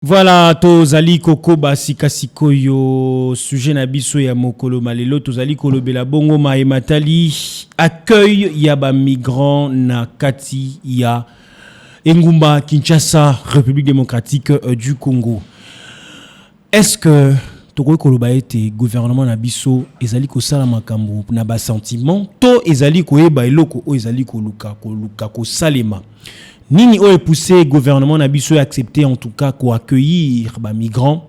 Voilà, tozali kokoba sikasikoyo sujet na biso ya mokolo malelo tozali kolobela bongo maematali accueil ya ba migrants na kati ya Engumba Kinshasa, République démocratique du Congo. Est-ce que tokoki koloba ete gouvernement na biso ezali kosala makambo na ba sentiment to ezali koyeba eloko o ezali koluka kosalema? Nini oye poussé gouvernement na biso accepter en tout cas ko accueillir ba migrants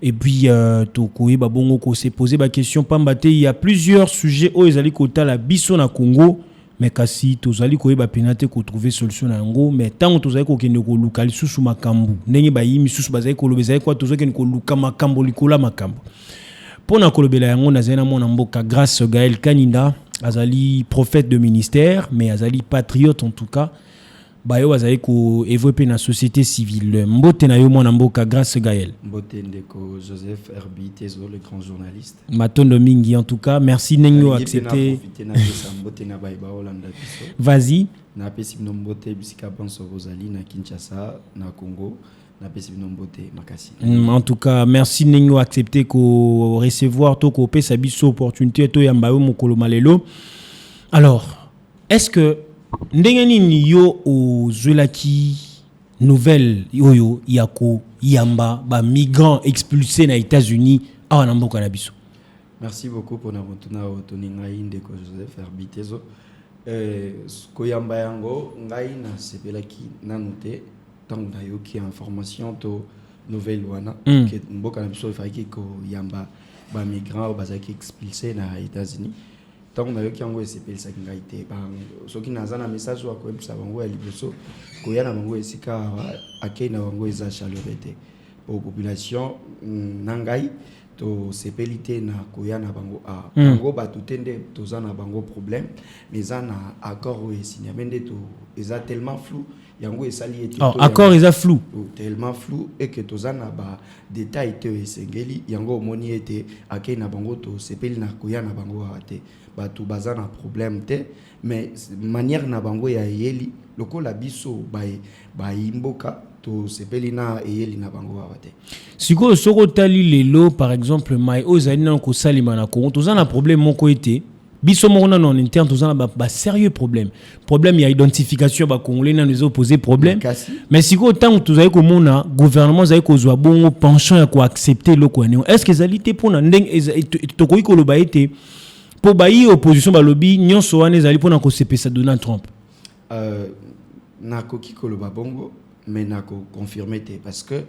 et puis to koye ba bongo ko se poser ba question pambate il y a plusieurs sujets o ezali kota la biso na Congo mais kasi tozali koye ba penate ko trouver solution na ngo mais tant tozali ko kende ko luka lisusu makambu ndenge ba yimi susu bazali ko lobeza kwa tozali kende ko luka makambo likola makambo pona ko lobela yango na zena mona mboka grâce Gaël Kaninda azali prophète de ministère mais azali patriote en tout cas. Bayo wazali ko évoluer na société civile. Mbote na yo mwana mboka grâce Gaël. Mbote ndeko Joseph Herbi Tezo le grand journaliste. Matondo mingi en tout cas, merci nengo accepter. Vas-y. Na pesi mbote bisika banso Rosalie na Kinshasa na Congo. Na pesi mbote makasi. En tout cas, merci nengo accepter ko recevoir to ko pesa biso opportunité to yamba yo mokolo malelo. Alors, est-ce que ndenge ni yo ozwelaki nouvelle yoyo yako yamba ba migrants expulsés na États-Unis awa na mboka na biso? Merci beaucoup pour na motuna otoninga indeko Joseph Herbitezo. Ko yamba yango ngai na sepelaki nanote tango na yoki information to nouvelle wana que mboka na biso faki ko yamba ba migrants bazaki expulsés na États-Unis. Tant qu'on a eu qui ont essayé ça qui a été par ceux qui n'ont pas message ou à quoi ça va envoyer liboso koya na bango esika akei na bango eza chaleureté pour population nangai to sepelité na koya na bango a bango ba tutende toza na bango problème mais na accord ou signé mende to eza tellement flou yango esali été accord eza flou tellement flou et que toza na ba détail te esengeli yango moni été akei na bango to sepeli na koya na bango ate batu baza na problème te mais manière na bango ya yeli lokola biso ba imboka to sepeli na yeli na bango awate siko soko tali lelo par exemple mai ozali na ko salima na Congo toza na problème moko ete biso moko na non interne toza na ba sérieux problème ya identification ba congolais na nous poser problème mais siko tant tozali ko mona gouvernement zali ko zwa bongo penchant ya ko accepter loko ene est-ce que ezalité pona ndenge to ko ikoloba ete pour bailler opposition balobi nyonso wana ezali pona ko sepesa Donald Trump na ko kikoloba bongo mais na ko confirmer te parce que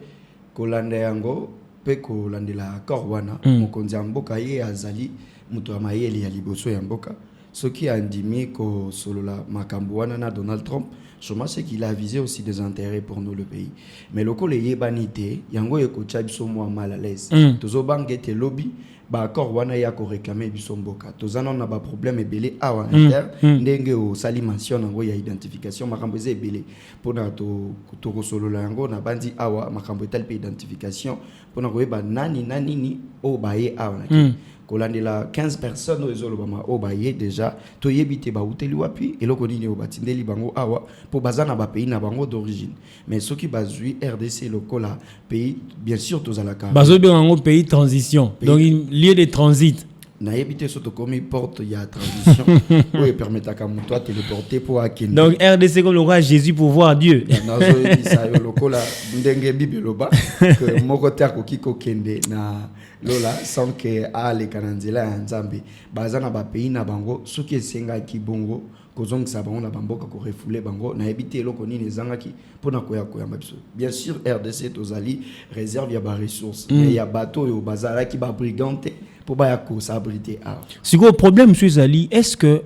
kolanda yango pe kolandela accord wana mokonzi mboka ye azali muto amayeli ya liboso ya mboka soki andimi ko solola makambo wana na Donald Trump je pense qu'il a visé aussi des intérêts pour nous le pays mais lokole yebanité yango ekocha biso moi mal à l'aise tozo bangete lobby ba accord wana ya ko réclamer biso mboka tozana na ba problème ebele awa inter ndenge o sali mention yango ya identification makambo eze ebele pona to kosolola yango na bandi awa makambo etal pe identification pona koyeba nani ni o baye awa na kolandela 15 personnes au ezolobama o baye déjà to yebite ba hoteli wapi eloko nini o batindeli bango awa po bazana ba pays na bango d'origine mais soki bazui RDC lokola pays bien sûr tozalaka bazobe bango pays transition donc lieu de transit na yebite soto komi porte ya transition pour permettre à toi téléporter pour akende donc RDC comme le roi Jésus pour voir Dieu nazo yebisa yo lokola ndenge bibeloba que moko ta ko kiko kende na lola sans que ale kananzela ya nzambe bazana ba pays na bango soki esenga ki bongo kozongisa bango na bamboka ko refouler bango na ebite eloko nini ezangaki pona koya mabiso bien sûr RDC tozali réserve ya ba ressources mais ya bateau yo bazala ki ba brigante pour ba ya ko s'abriter a siko problème monsieur Zali est-ce que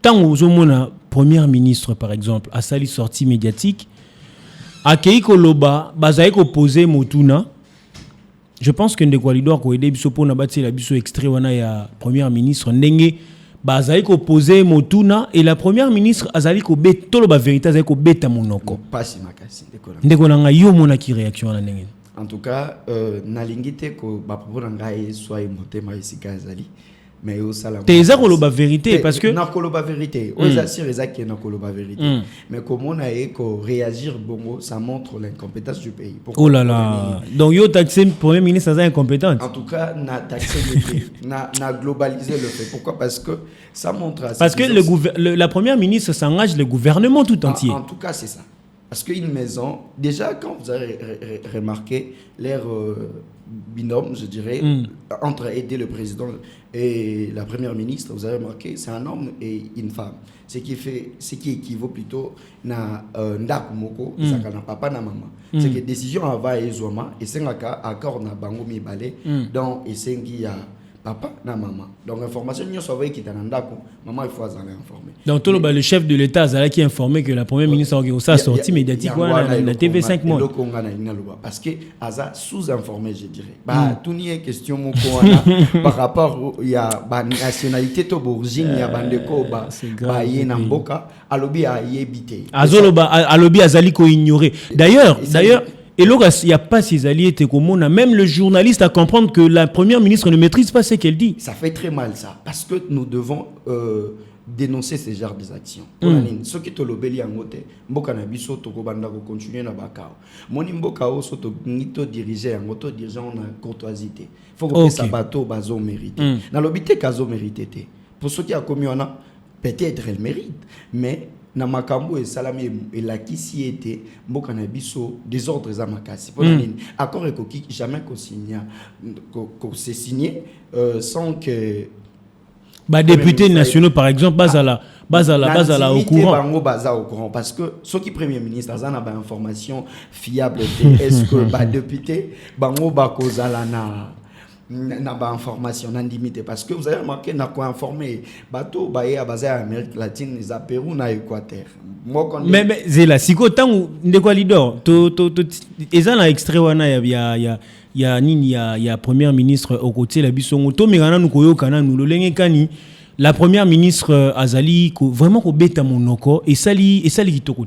tant aux homona premier ministre par exemple a sali sortie médiatique akei koloba bazai ko poser motuna je pense que ndeko alidor ko aider biso pona bati la biso extrait wana ya premier ministre ndenge bazali ko poser motuna et la première ministre azali ko betolo ba vérité azali ko beta monoko pasi makasi ndeko na nga yo mona ki réaction na ndenge en tout cas na lingite ko ba propos na ngai soit motema isika azali mais au salam. T'es la vérité parce que na koloba vérité. Aux assir ezaki na koloba vérité. Mais comment on a réagir bongo, ça montre l'incompétence du pays. Pourquoi? Oh là là. Donc yo taxé premier ministre ça incompétent. En tout cas, na taxé le fait, na globalisé le fait. Pourquoi? Parce que ça montre. Parce que la première ministre s'engage le gouvernement tout entier. En tout cas, c'est ça. Parce qu'une maison, déjà quand vous avez remarqué l'air binôme, je dirais, entre aider le président et la première ministre, vous avez remarqué, c'est un homme et une femme. Ce qui équivaut plutôt na ndakumoko, ça na papa na maman. C'est que décision ava ezoma et c'est accord na bango mibale, donc et c'est qui a papa na maman. Donc information nous savons qui est ndako, maman il faut aller informer. Donc tout le chef de l'État a qui informé que la première ministre a sorti médiatiquement la TV5 mois. Parce que Aza sous-informé, je dirais. Bah tout n'y est question par rapport il y a nationalité to d'origine, il y a bandeko ba yenamboka alobi a yebité. Alobi azali ko ignorer. D'ailleurs et là, il n'y a pas ces alliés, même le journaliste à comprendre que la première ministre ne maîtrise pas ce qu'elle dit. Ça fait très mal ça, parce que nous devons dénoncer ces genres d'actions. Ce qui est l'obéli en côté, mboka na biso to ko banda ko continuer na bakao. Moni mboka o soto ngito diriger en auto dirigeant na courtoisité. Faut que ça bateau bazo mérite. Na lobité kazo mérité. Pour ceux qui a commis on a peut-être elle mérite, mais na makambo et salami et la qui s'y était mboka na biso désordre za makasi pour nini accord ekoki jamais qu'on s'est signé sans que députés nationaux par exemple bazala au courant bango baza au courant parce que ceux qui premier ministre ça n'a pas information fiable est-ce que député bango bakozala na ba information n'indimité parce que vous avez remarqué n'a quoi informer bateau baé à base à Amérique latine les Pérou na Équateur mais c'est là si quand de quoi leader to ezan na extrait wana il y a première ministre au côté la bisongo to mingana nous koyokana nous lolenge kani la première ministre azali vraiment ko beta monoko et sali kitoko.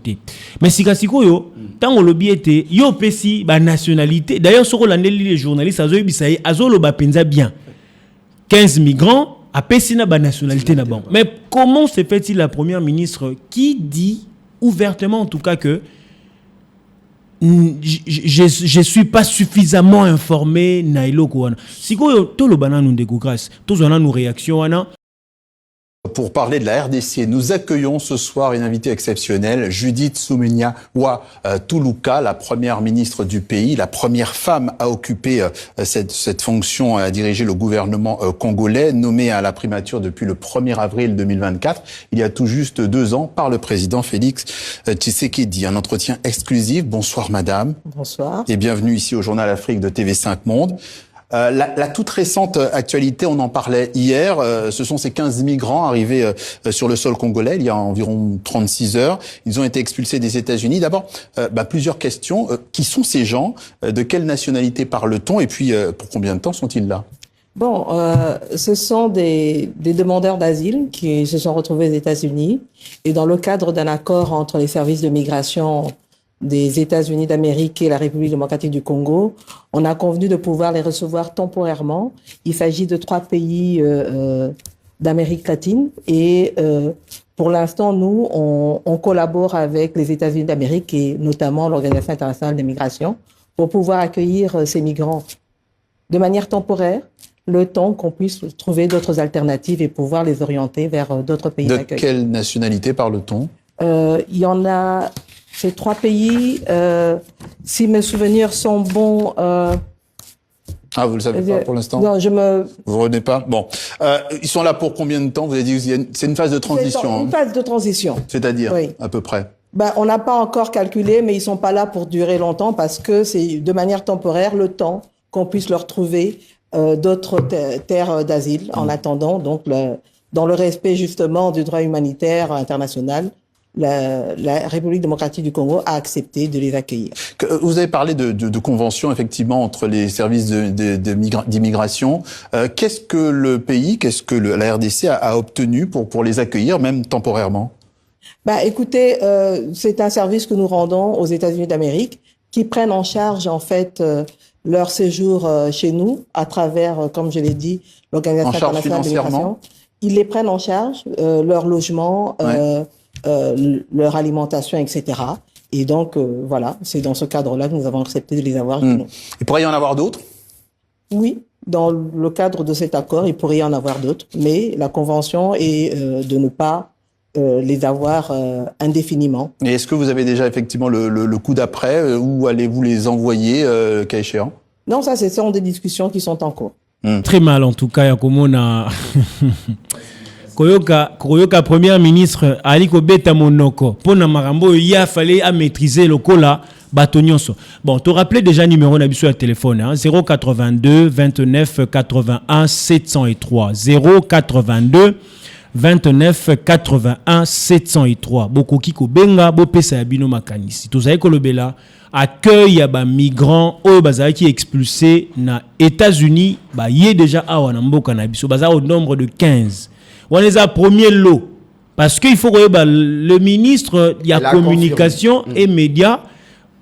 Mais sikasiko yo tant lobby était yo pesi ba nationalité d'ailleurs sur les journalistes azolo ba penza bien 15 migrants a pesi na ba nationalité na bon. Mais comment se fait-il la première ministre qui dit ouvertement en tout cas que je suis pas suffisamment informé na iloko wana siko yo to lo bana nous de grâce to zona nous réaction wana. Pour parler de la RDC, nous accueillons ce soir une invitée exceptionnelle, Judith Suminwa Tuluka, la première ministre du pays, la première femme à occuper cette fonction, à diriger le gouvernement congolais, nommée à la primature depuis le 1er avril 2024, il y a tout juste 2 ans, par le président Félix Tshisekedi. Un entretien exclusif. Bonsoir madame. Bonsoir. Et bienvenue ici au Journal Afrique de TV5 Monde. La toute récente actualité, on en parlait hier, ce sont ces 15 migrants arrivés sur le sol congolais il y a environ 36 heures. Ils ont été expulsés des États-Unis. D'abord, plusieurs questions. Qui sont ces gens? De quelle nationalité parle-t-on? Et puis, pour combien de temps sont-ils là? Bon, ce sont des demandeurs d'asile qui se sont retrouvés aux États-Unis. Et dans le cadre d'un accord entre les services de migration des États-Unis d'Amérique et la République démocratique du Congo, on a convenu de pouvoir les recevoir temporairement. Il s'agit de 3 pays d'Amérique latine et pour l'instant, nous, on collabore avec les États-Unis d'Amérique et notamment l'Organisation internationale des migrations pour pouvoir accueillir ces migrants de manière temporaire, le temps qu'on puisse trouver d'autres alternatives et pouvoir les orienter vers d'autres pays d'accueil. De quelle nationalité parle-t-on? Il y en a... Ces 3 pays, si mes souvenirs sont bons... vous le savez pas pour l'instant? Non, Vous revenez pas? Bon. Ils sont là pour combien de temps? Vous avez dit c'est une phase de transition. Une phase de transition. C'est-à-dire, à peu près? On n'a pas encore calculé, mais ils sont pas là pour durer longtemps parce que c'est de manière temporaire le temps qu'on puisse leur trouver d'autres terres d'asile en attendant, donc dans le respect justement du droit humanitaire international. La République démocratique du Congo a accepté de les accueillir. Vous avez parlé de conventions effectivement entre les services d'immigration. Qu'est-ce que le pays, la RDC a obtenu pour les accueillir, même temporairement? Écoutez, c'est un service que nous rendons aux États-Unis d'Amérique qui prennent en charge en fait leur séjour chez nous à travers, comme je l'ai dit, l'Organisation internationale de migration. Ils les prennent en charge, leur logement, leur alimentation, etc. Et donc, voilà, c'est dans ce cadre-là que nous avons accepté de les avoir chez nous. Il pourrait y en avoir d'autres? Oui, dans le cadre de cet accord, il pourrait y en avoir d'autres, mais la convention est de ne pas les avoir indéfiniment. Et est-ce que vous avez déjà effectivement le coup d'après, où allez-vous les envoyer, cas échéant? Non, ça, ce sont des discussions qui sont en cours. Très mal, en tout cas, Yakomona. Koyoka première ministre aliko beta monoko pona marambo ya fallait à maîtriser le cola batonyonso. Bon, tu rappelais déjà numéro nabiso à téléphone hein, 082 29 81 703 082 29 81 703 bokoki ko benga bo pesa ya bino makanisi tozali kolobela accueil ya ba migrants oyo bazali ki expulsé na États-Unis ba yé déjà awa na mboka na biso baza au nombre de 15. On les a premier lot parce qu'il faut que le ministre de la communication et médias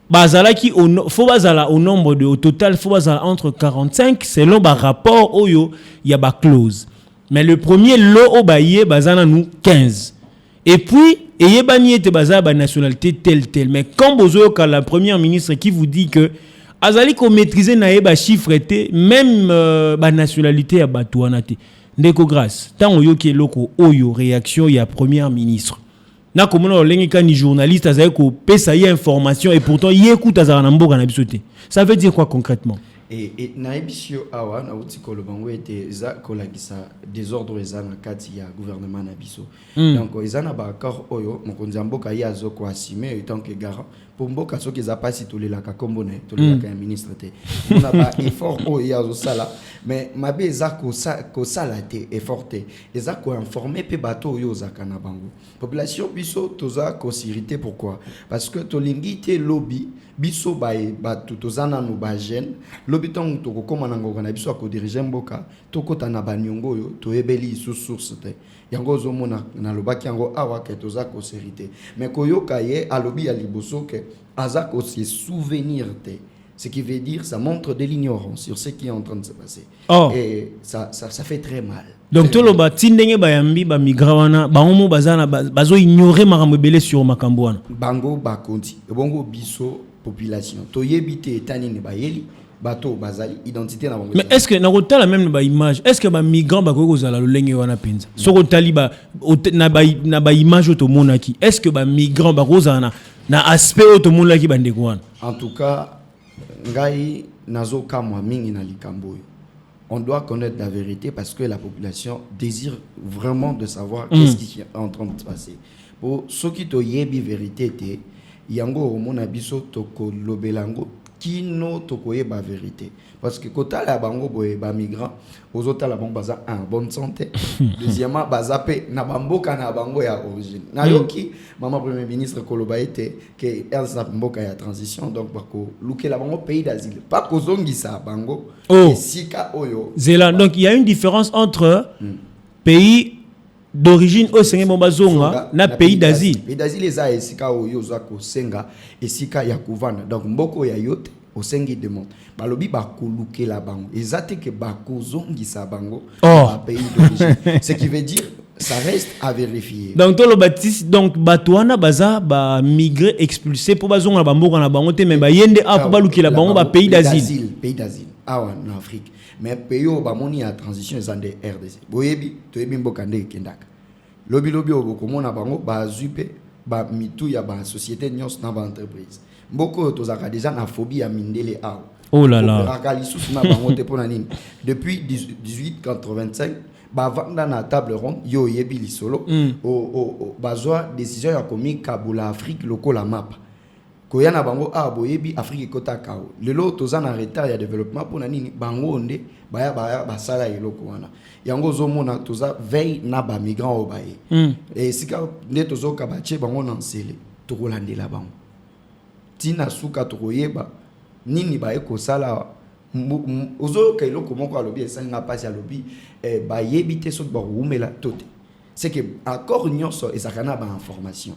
bazala qui faut bazala au nombre de au total faut bazala entre 45 selon ba rapport oyo il y a ba clause mais le premier lot au baillé bazala nous 15 et puis ayez bani était bazala ba nationalité telle mais quand bozo ka la première ministre qui vous dit que azali ko maîtriser na ba chiffre était même ba nationalité ya batouanate ndeko grâce tant oyoki loko oyo réaction ya première ministre na komona olengika ni journaliste azali ko pesa ya information et pourtant yécoute azala na mboka na bisoté ça veut dire quoi concrètement et na ebisio awa na utikolo bango ete za kolakisa désordre eza na kati ya gouvernement na biso donc eza na ba accord oyo mokonzi mboka ya zo ko assumer en tant que garant pour mboka soki eza pasi tolelaka kombone tolelaka ya ministre te on a ba effort oyo ya zo sala mais mabe eza ko sala te effort te eza ko informer pe bato oyo zaka na bango population biso toza ko sirité pourquoi parce que tolingi te lobby biso bato tozana no ba jeune lobby tant toko koma na ngoko na biso ko diriger mboka tokota na banyongo oyo toyebeli sous source te yango zo mona na lobaki yango awa ke toza ko sirité mais koyoka ye alobi ya liboso ke aza ko se souvenir te. Ce qui veut dire, ça montre de l'ignorance sur ce qui est en train de se passer. Oh. Et ça fait très mal. Donc, tout le monde, tindenge bayambi ba migrawana, ba homo bazana bazo ignorer makambo belé sur makambo wana. Bango ba konti, bongo biso population. To yebite etani ne bayeli, bato bazali identité na bango. Mais est-ce que na kotala même ba image, est-ce que ba migrant ba ko zala lolenge wana penza? Soko taliba na ba image to monaki. Est-ce que ba migrant ba ko zana na aspect to monaki bandeko wana? En tout cas, ngai nazo kamwa mingi na likambo. On doit connaître la vérité parce que la population désire vraiment de savoir qu'est-ce qui est en train de se passer. Pour ceux qui to yebi vérité te yango mona biso to ko lobelango kino to koyeba vérité parce que kota la bango boye ba migrant ozota la bango baza en bonne santé deuxièmement baza pe na bamboka na bango ya origine na yoki mama premier ministre koloba ete que elsa mboka ya transition donc bako luke la bango pays d'asile pas kozongisa bango sika oyo zela donc il y a une différence entre pays d'origine au senga mbazonga na pays d'asile. Pays d'asile eza esika oyo za ko senga esika ya kuvana donc mboko ya yote au sengi de monde balobi ba koluke la bango ezate ke ba kozongisa bango na pays d'origine ce qui veut dire ça reste à vérifier. Donc tout le baptiste donc batouana baza ba migrer expulsé pour bazonga ba mboka na bango te mais ba yende a pour baluke la bango ba pays d'asile awa en Afrique. Mais pays au bamoni à transition ils ont des RDC. Boyebi to yebi mboka nde kendaka. Lobi oboko mona bango ba zupe ba mitu ya ba société nyos na ba entreprise. Mboko to zaka déjà na phobie ya mindele awa. Oh là là. Rakali sous na bango te pona nini. Depuis 1885 ba vanda na table ronde yo yebi li solo o bazwa décision ya komi kabula Afrique loko la map. Koyana bango boyebi Afrique kota kao lelo tozana retard ya développement pona nini bango onde baya basala eloko wana yango zomona toza veille na ba migrant o baye et sika nde tozoka bache bango na nsele tokolandela bango tina suka tokoyeba nini baye kosala ozoyoka eloko moko alobi esalinga pasi alobi bayebi te soki bakoumela tote c'est que accord nyonso ezalaka na ba information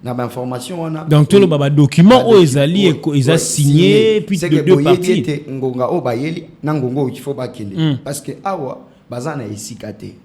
na ba information wana donc tout le baba document o ezali eza signé puis de deux parties ngonga o bayeli na ngongo il faut ba kende parce que awa bazana esikate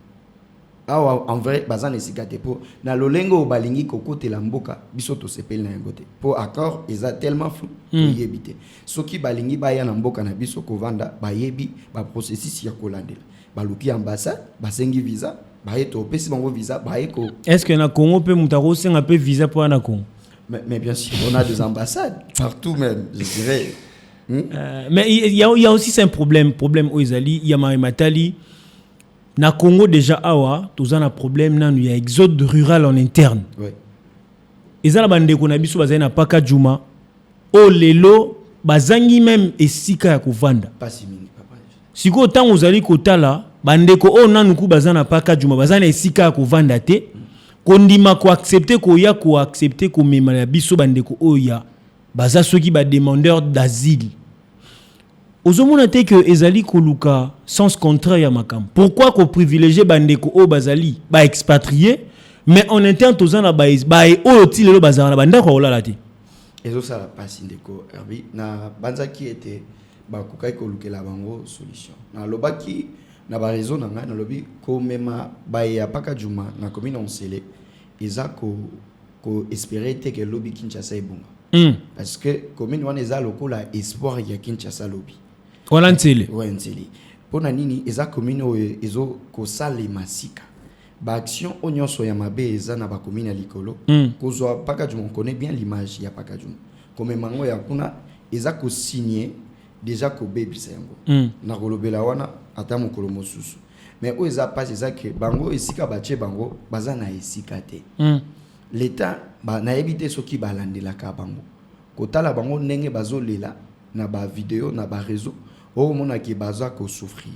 awa en vrai bazana esikate po na lolengo balingi kokotela mboka biso to sepeli na ngote po accord eza tellement flou yebite soki balingi baya na mboka na biso kovanda bayebi ba processus ya kolandela baluki ambassade basengi visa baeto pesi bango visa baeko. Est-ce que na Congo peut mutaro senga peu visa pour na Congo? Mais bien sûr, on a des ambassades partout même, je dirais. Mais il y a aussi un problème au Ezali, il y a Matali. Na Congo déjà awa, tous un problème il y a exode rural en interne. Oui. Ezala bande ko na biso bazana paka juma. O lelo bazangi même esika ya kovanda. Pas si mingi papa. Siko tant ozali kotala bandeko o nanuku bazana paka juma bazana esika ya kovanda te. Kondima ko accepter ko ya ko accepter ko mema ya biso bandeko o ya baza soki ba demandeur d'asile. Ozomona te que ezali koluka sens contraire ya makam. Pourquoi ko privilégier bandeko o bazali ba expatrié mais en interne tozana ba o ti lelo bazana banda ko olala te. Ezo sala pasi ndeko Herbi na banzaki était ba kukai kolukela bango solution. Na lobaki na ba raison na ngai na lobi ko mema ba ya paka juma na commune Onsele eza ko espérer te que lobi Kinshasa ebonga. Parce que commune wana eza lokola espoir ya Kinshasa lobi. Wala Nsele. Ouais Nsele. Pona nini eza commune ezo ko sale masika. Ba action onyonso ya mabe eza na ba commune likolo. Kozwa paka juma on connaît bien l'image ya paka juma. Comme mango ya kuna eza ko signer déjà ko baby sengo. Na kolobela wana ata mokolo mosusu. Mais o eza pas eza que bango esika bache bango baza na esika te. L'état ba na éviter soki balandela ka bango. Kotala bango ndenge bazolela na ba vidéo na ba réseau o mona ki baza ko souffrir.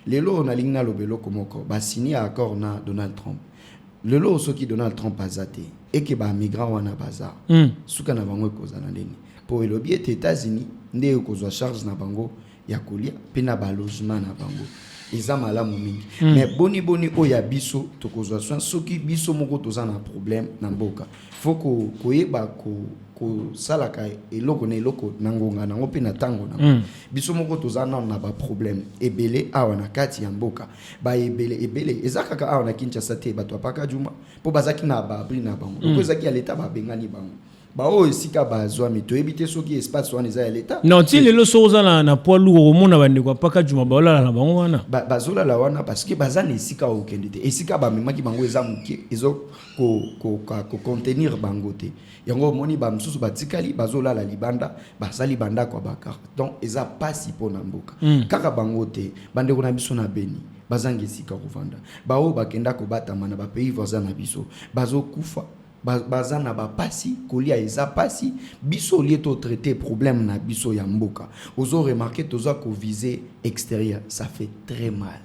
Lelo na lingna lobelo komoko ba signé accord na Donald Trump. Lelo soki Donald Trump azate et que ba migrant wana baza. Suka na bango kozana ndeni. Pour elobi et États-Unis nde kozwa charge na bango ya kolia pe na ba logement na bango. Eza malamu mingi. Mais boni o ya biso to kozwa soin soki biso moko tozana problème na mboka. Faut ko koyeba ko salaka eloko na eloko nangonga nango pe na tango na. Biso moko tozana na ba problème ebele awa na kati ya mboka. Ba ebele ezaka awa na Kinshasa te bato apaka juma po bazaki na ba abri na bango. Ko ezaki ya leta ba bengani bango. Ba o esika bazwa mito ebite soki espace wana eza ya leta. Non, ti lelo soza na poids lourd au monde bande ko paka juma ba olala na bango wana. Bazola la wana parce que bazana esika okende te. Esika ba memaki bango eza muke ezo ko contenir bango te. Yango moni ba msusu batikali bazola la libanda basali banda kwa bakar. Donc eza pasi pona mboka. Kaka bango te bande ko na biso na Beni. Bazangi esika kovanda. Ba o bakenda ko batama na ba pays voisins na biso. Bazo kufa bazana ba pasi kolia eza pasi biso lieto traiter problème na biso ya mboka ozo remarquer toza ko viser extérieur ça fait très mal.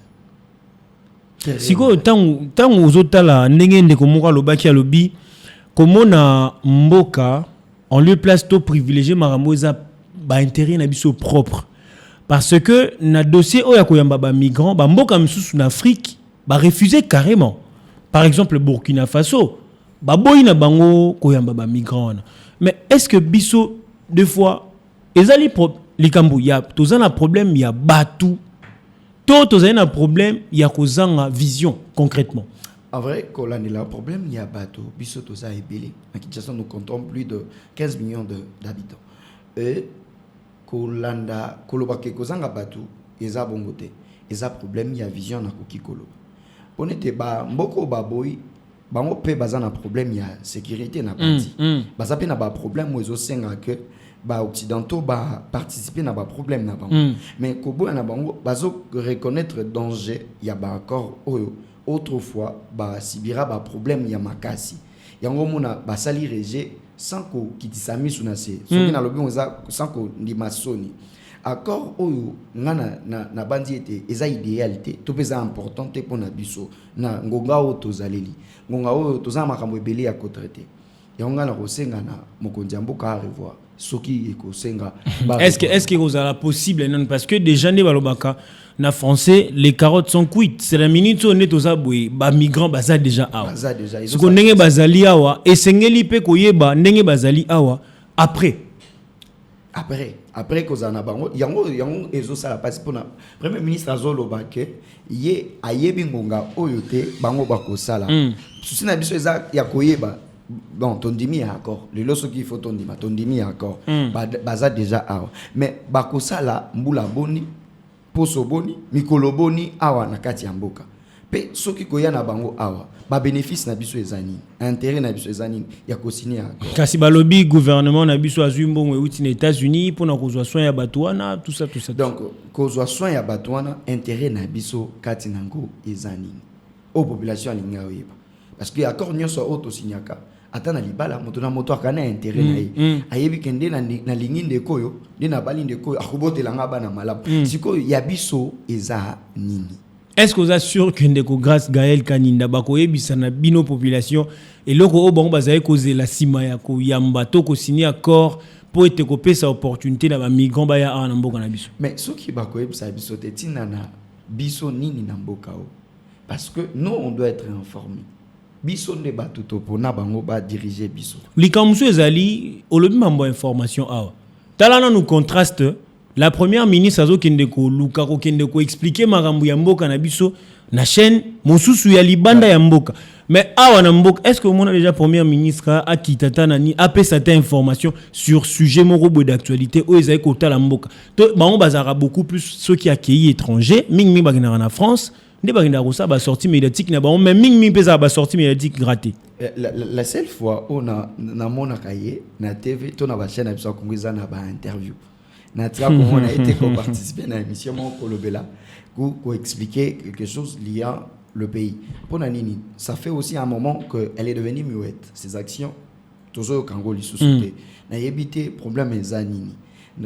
Siko tangu ozo tala ndenge ndeko moka lobaki alobi komona mboka en lieu place to privilégier marambo eza ba intérêt na biso propre parce que na dossier oya koyamba ba migrants ba mboka msusu na Afrique ba refuser carrément. Par exemple Burkina Faso baboyi na bango koyamba ba migrants. Mais est-ce que biso deux fois ezali likambu ya tozana problème ya batu to tozana problème ya kozanga vision concrètement. En vrai, quand on a le problème, il y a bateau. Biso toza ebele. À Kinshasa, nous comptons plus de 15 millions d'habitants. Et kolanda kolobake kozanga bateau, eza bongote. Eza problème, il y a vision na koki kolo. Ponete ba mboko baboyi bango pe bazana problème ya sécurité na parti. Baza pe na ba problème ozo senga que ba occidentaux ba participer na ba problème na bango. Mais kobo na bango bazo reconnaître danger ya ba accord oyo autrefois ba sibira ba problème ya makasi. Yango mona ba sali rejet sans ko kitisami suna se. Soki na lobi oza sans ko ndimasoni. Accord oyo ngana na bandi ete eza idéalité to pesa importante pour na biso na ngonga o tozaleli ngonga o tozama makambo ebele ya kotraiter yango ngana kosenga na mokonzi mboka a revoir soki ekosenga est-ce que vous avez possible non parce que déjà ne balobaka na français les carottes sont cuites c'est la minute on est aux aboué ba migrants baza déjà awa ce qu'on ndenge bazali awa esengeli pe koyeba ndenge bazali awa après kozana bango yango ezo sala passe pour na premier ministre azoloba ke ye ayebi ngonga oyo te bango bakosala souci na biso eza ya koyeba bon tondimi accord le loso qui faut tondimi accord baza déjà awa mais bakosala mbula boni poso boni mikolo boni awa na kati ya mboka pe soki koya na bango awa ba bénéfice na biso ezani intérêt na biso ezani ya kosigner accord kasi balobi gouvernement na biso azwi mbongo euti na États-Unis pour na kozwa soin ya batwana tout ça donc kozwa soin ya batwana intérêt na biso kati nango ezani o population alinga oyeba parce que accord nyonso auto signaka ata na libala moto na moto akana intérêt na ye ayebi kende na lingi ndeko yo nde na bali ndeko yo akubotelanga bana malamu sikoyo ya biso eza nini. Est-ce que vous êtes sûr que ndeko grâce Gaël Kaninda bakoyebisa na bino population et loko o bango bazaye causer la sima ya ko yamba to ko signer accord pour être kopesa opportunité na ba migrants ba ya na mboka na biso mais soki bakoyebisa biso te tina na biso nini na mboka o parce que nous on doit être informés biso nde batuto pona bango ba diriger biso likamso ezali olobi mambo information awa talana nous contraste la première ministre azo kende ko luka ko kende ko expliquer makambo ya mboka na biso na chaîne mosusu ya libanda ya mboka mais awa na mboka est-ce que on a déjà première ministre a kitata nani a pe cette information sur sujet moko d'actualité o ezali ko tala mboka to bango bazara beaucoup plus ceux qui accueillis étrangers mingi bagina na France ne bagina ko ça ba sortie médiatique na ba même mingi pesa ba sortie médiatique grattée la seule fois on a mona kaye na TV to na ba chaîne biso kongiza na ba interview na tia comment on a été participer à l'émission mon kolobela pour expliquer quelque chose liant le pays pour nanini ça fait aussi un moment que elle est devenue muette ses actions toujours kango li sous-souté na yebité problème ezanini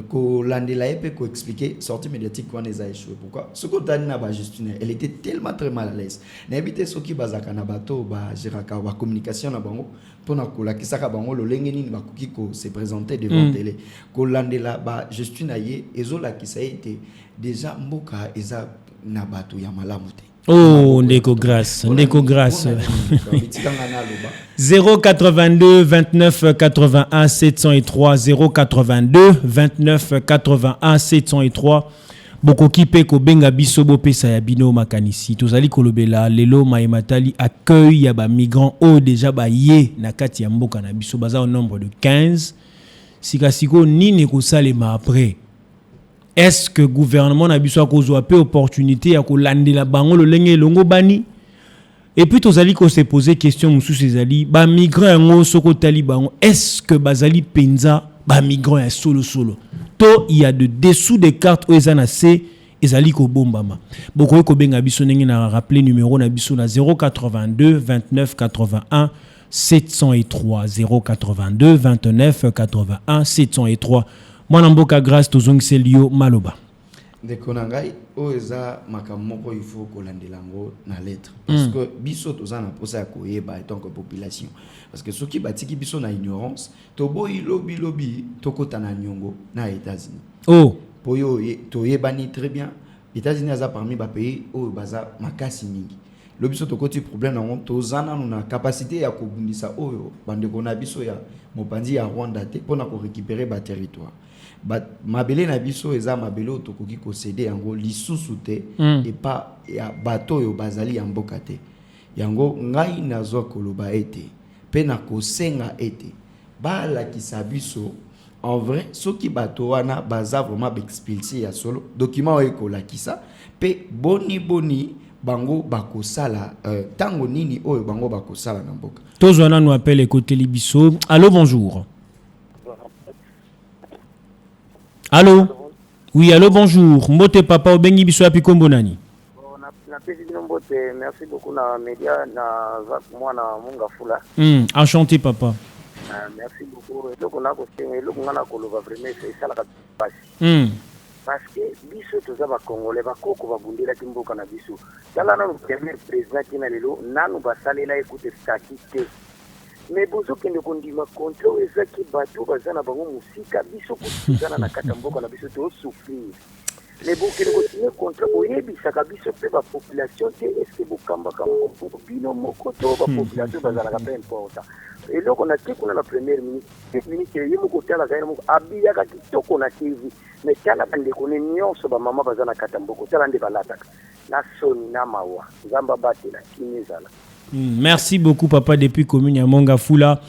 ko landela epé ko expliquer sortie médiatique qu'on les a échoué pourquoi ce que tani na ba gestionnaire elle était tellement très mal à l'aise na yebité soki bazaka na bato ba géraka ba communication na bango pona ko la kisaka bango lo lengeni ba kuki ko se présenter devant télé ko landela ba gestionnaire ye ezola kisa été déjà mboka eza na bato ya malamu te. Oh, ndeko grâce 082 29 81 703 082 29 81 703 bokoki pe ko benga biso bo pesa ya bino makanisi tozali kolobela lelo Maïmatali accueil ya ba migrants o déjà ba ye na kati ya mboka na biso baza au nombre de 15 sikasiko nini ko salema après. Est-ce que le gouvernement a besoin de opportunité à kolandela bango lo lenge longo bani et puis tozali ko se poser question musu sezali ba migrants ngo soko taliban est-ce que bazali penza ba migrants ya solo to il y a de dessous des cartes o ezana se ezali ko bombama boko ko benga biso ndenge na rappeler numéro na biso na 082 29 81 703 082 29 81 703 Mwana mboka grâce tozongiselio maloba. Ndeko na ngai o eza makamoko il faut kolandela ngo na lettre parce que biso tozana posa ya koyeba en tant que population parce que soki batiki biso na ignorance to boyi lobi tokota na nyongo na États-Unis. Oh poyo toyebani très bien États-Unis aza parmi ba pays o baza makasi mingi lo biso tokoti problème na tozana na capacité ya kobundisa oyo bandeko na biso ya mopanzi ya Rwanda te pona ko récupérer ba territoire. Mabele na biso eza mabele tokoki ko céder yango lisusu te et pas ya bato yo bazali ya mboka te yango ngai nazwa koloba ete pe na kosenga ete bala kisabiso en vrai soki bato wana baza vraiment expulsé ya solo document ekola kisa pe boni bango bakosala tango nini oyo bango bakosala na mboka tozwana nous appelle côté libiso. Allô bonjour. Allô? Oui, allô, bonjour. Mbote papa obengi biso api kombo nani? Merci beaucoup na média na moi na munga fula. Enchanté papa. Merci beaucoup. Donc on a continué le ngana ko lo vraiment c'est ça la passe. Parce que biso toza ba congolais ba koko ba bundela kimboka na biso. Tala na premier président qui na lelo nanu ba salela écoute statistique. mais bozokende kondima contre oyo ezaki bato baza na bango mosika biso kosizana na kati ya mboka na biso tosouffrir mais bokende kosinye contre boyebisaka biso mpe bapopulation te eske bokambaka bino moko to bapopulation bazalaka mpe important eloko na te kuna na premier ministre ye moko otalaka ye moko abiyaka kitoko na tv mais tala bandeko ne nyonso bamama baza na kati ya mboka tala nde balataka na soni na mawa nzambe abatela kini ezala. Merci beaucoup papa depuis commune ya Mongafula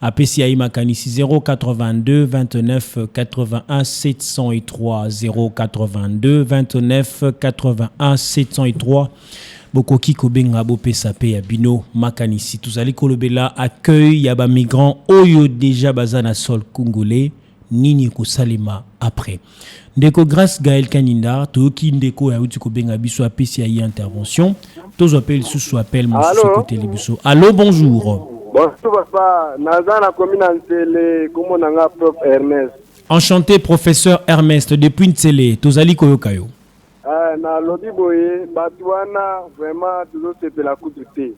à PCI Makanisi 082 29 81 703 082 29 81 703 Bokoki Kobenga Bopesa pe ya Bino Makanisi tuzali kolobela accueil ya ba migrants oyo déjà bazana sol congolais nini kosalema après ndeko grâce Gaël Kaninda toki ndeko ya uti Kobenga biso a PCI intervention tous appels sous appel mon côté libiso. Allô bonjour. Bonjour papa, Nazana commune Ntele, comment nanga prof Ernest. Enchanté professeur Ernest depuis Ntele, tozali koyokayo. Na lodi boye batwana vraiment toujours c'était la coup de thé.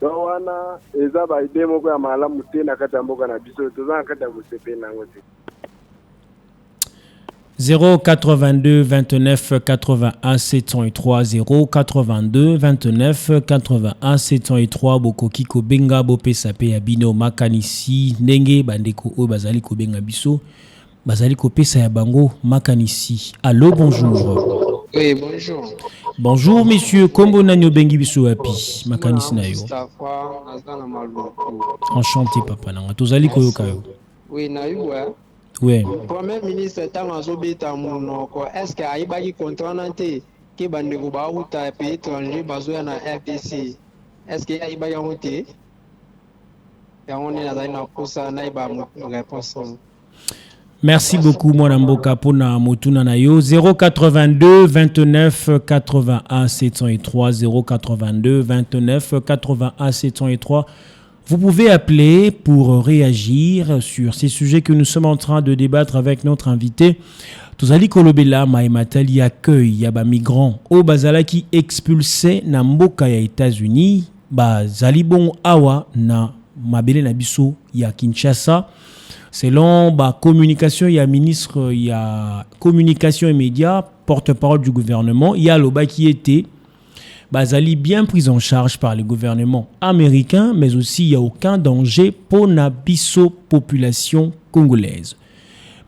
Donc wana eza ba idée moko ya malamu te na kata mboka na biso tozana kata bosepe nango te. 082 29 81 703 082 29 81 703 Bokoki Kobenga Bopesa pe ya Bino Makanisi ndenge bandeko oyo bazali kobenga biso bazali kopesa ya bango Makanisi. Allô bonjour. Oui bonjour. Bonjour monsieur kombo nani bengi biso api Makanisi na yo. Enchanté papa nanga tozali koyoka yo. Oui na yo. Oui. Premier ministre Tanazobeta Monoko, est-ce qu'il y a un contrat nanté qui va nous faire pays étranger basé na RDC? Est-ce qu'il y a un contrat? Et on est dans une posa na iba réponse. Merci beaucoup mon amboka pona motuna na yo 082 29 81 703 082 29 81 703. Vous pouvez appeler pour réagir sur ces sujets que nous sommes en train de débattre avec notre invité. Tozali kolobela Maïmatali accueil yaba migrants au bazalaki expulsé na mboka ya États-Unis bazali bon awa na mabele na biso ya Kinshasa. Selon communication ya ministre ya communication et médias porte-parole du gouvernement, il y a loba qui était bazali bien pris en charge par le gouvernement américain, mais aussi il n'y a aucun danger pour la population congolaise.